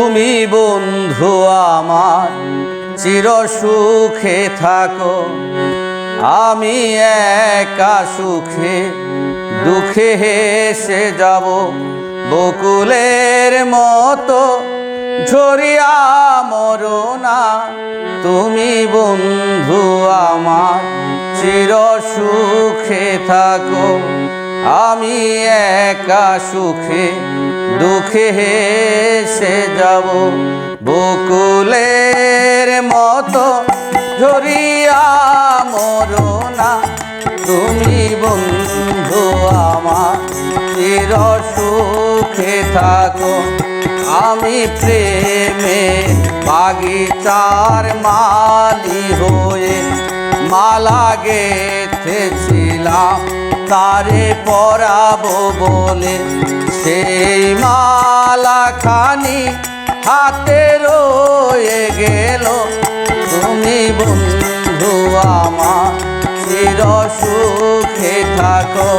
তুমি বন্ধু আমার চির সুখে থাকো, আমি একা সুখে দুঃখে হেসে যাব। বকুলের মতো ঝরিয়া মরো না, তুমি বন্ধু আমার চির সুখে থাকো, আমি একা সুখে দুঃখে হেসে যাব। বকুলের মতো ঝরিয়া মরো না, তুমি বন্ধু আমার চির সুখে থাকো। আমি প্রেমে বাগিচার মালি হয়ে মালা গেঁথেছিলাম তারে পরাবো বলে, সেই মালা খানি হাতে রয়ে গেল। তুমি বন্ধু আমার চির সুখে থাকো।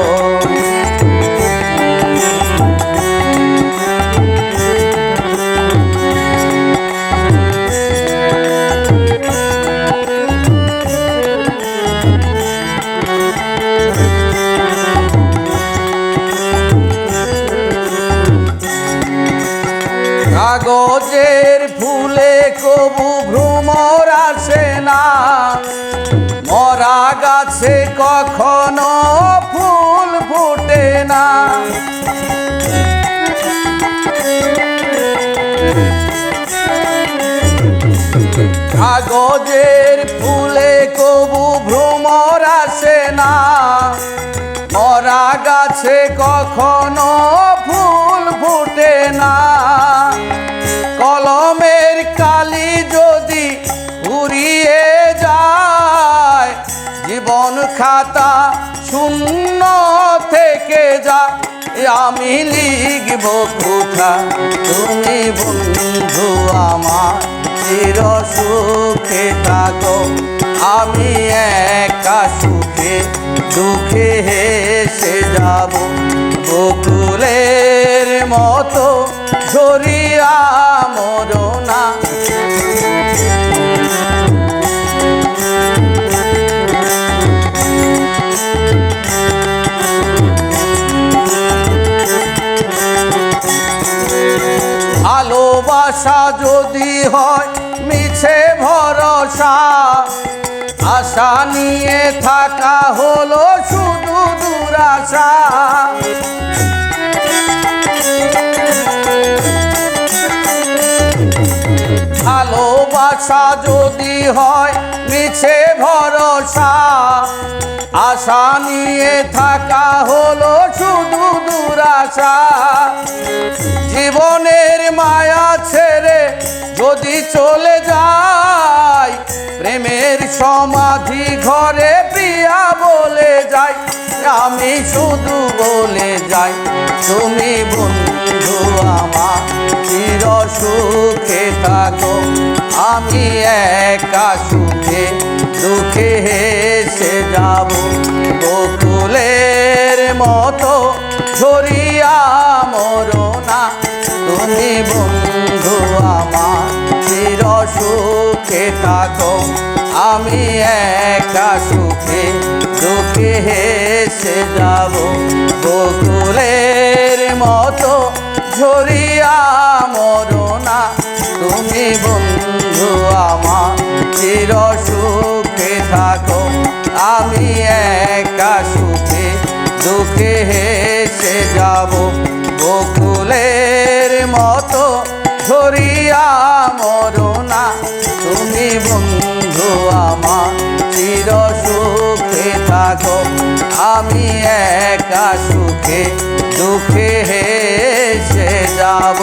কাগজের ফুলে কবু ভ্রমর আসে না, মরা গাছে কখনো ফুল ফোটে না। কাগজের ফুলে কবু ভ্রমর আসে না, মরা গাছে কখনো ফুল ফোটে না। কলমের কালি যদি ফুরিয়ে যায়, জীবন খাতা শূন্য থেকে যায়, আমি লিখব কোথা। তুমি বন্ধু আমার চির সুখে থাকো, আমি একা সুখে দুঃখে হেসে যাব। বকুলের মতো ঝরিয়া মরো না, ভালোবাসা যদি হয় মিছে ভরসা, আশা নিয়ে থাকা হলো শুধু দুরাশা। ভালোবাসা যদি হয় মিছে ভরসা, আশা নিয়ে থাকা হলো শুধু দুরাশা। জীবনের মায়া ছেড়ে যদি চলে যায়, প্রেমের সমাধি ঘরে প্রিয়া বলে যাই, আমি শুধু বলে যাই। তুমি বন্ধু আমার চির সুখে থাকো, আমি একা সুখে দুঃখে হেসে যাব। বকুলের মতো ঝরিয়া মরো না, তুমি বন্ধু আমার চির সুখে থাকো, আমি একা সুখে দুঃখে হেসে যাব। বকুলের মতো ঝরিয়া মরো না, তুমি বন্ধু আমার চির সুখে থাকো, আমি একা সুখে দুঃখে হেসে যাব। বকুলের মতো ঝরিয়া মরো না, তুমি বন্ধু আমার চির সুখে থাকো, আমি একা সুখে দুঃখে হেসে যাব।